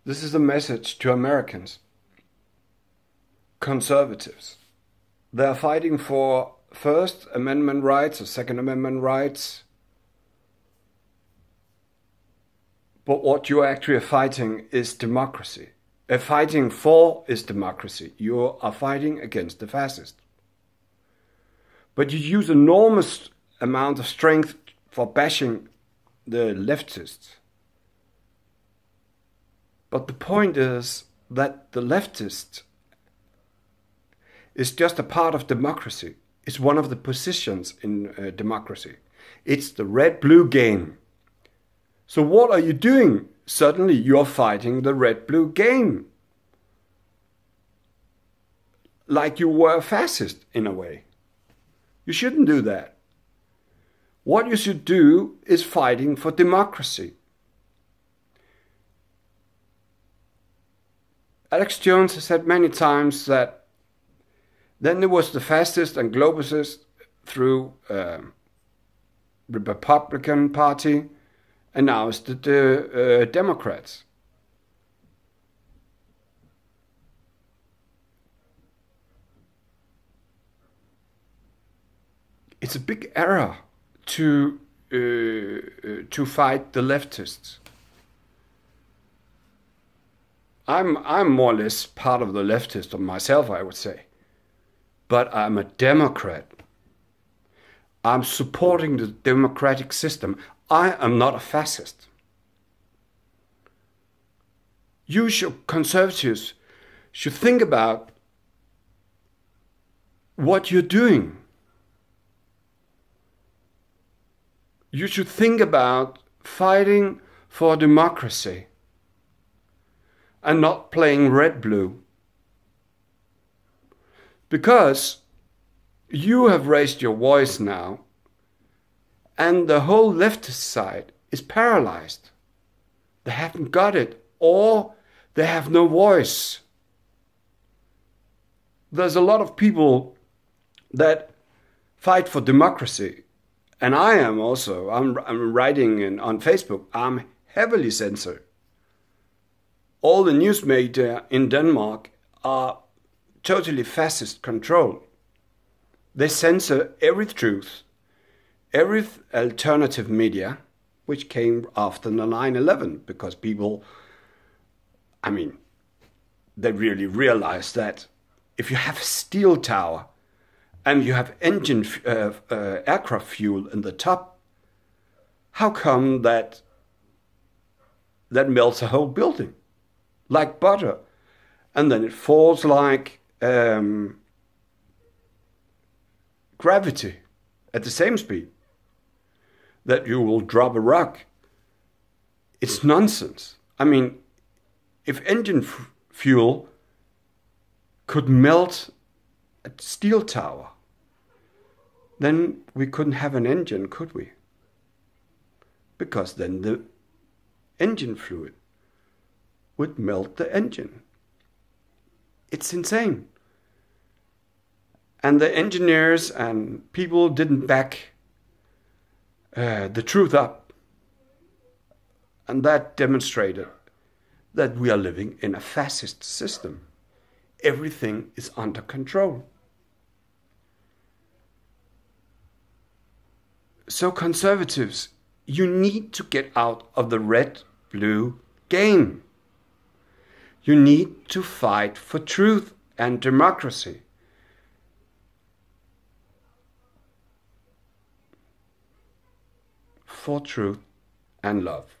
This is a message to Americans, conservatives. They are fighting for First Amendment rights or Second Amendment rights. But what you actually are fighting is democracy. Fighting for is democracy. You are fighting against the fascist. But you use enormous amount of strength for bashing the leftists. But the point is that the leftist is just a part of democracy. It's one of the positions in democracy. It's the red-blue game. So what are you doing? Suddenly you're fighting the red-blue game. Like you were a fascist in a way. You shouldn't do that. What you should do is fighting for democracy. Alex Jones has said many times that then there was the fascist and globalist through the Republican Party, and now it's the Democrats. It's a big error to fight the leftists. I'm more or less part of the leftists myself, I would say. But I'm a Democrat. I'm supporting the democratic system. I am not a fascist. You conservatives should think about what you're doing. You should think about fighting for democracy and not playing red-blue. Because you have raised your voice now, and the whole leftist side is paralyzed. They haven't got it, or they have no voice. There's a lot of people that fight for democracy, and I am also. I'm writing on Facebook. I'm heavily censored. All the news media in Denmark are totally fascist control. They censor every truth, every alternative media, which came after the 9/11, because people, they really realized that if you have a steel tower and you have engine aircraft fuel in the top, how come that melts a whole building like butter, and then it falls like gravity at the same speed that you will drop a rock? It's nonsense. If engine fuel could melt a steel tower, then we couldn't have an engine, could we? Because then the engine fluid would melt the engine. It's insane. And the engineers and people didn't back the truth up. And that demonstrated that we are living in a fascist system. Everything is under control. So conservatives, you need to get out of the red-blue game. You need to fight for truth and democracy. For truth and love.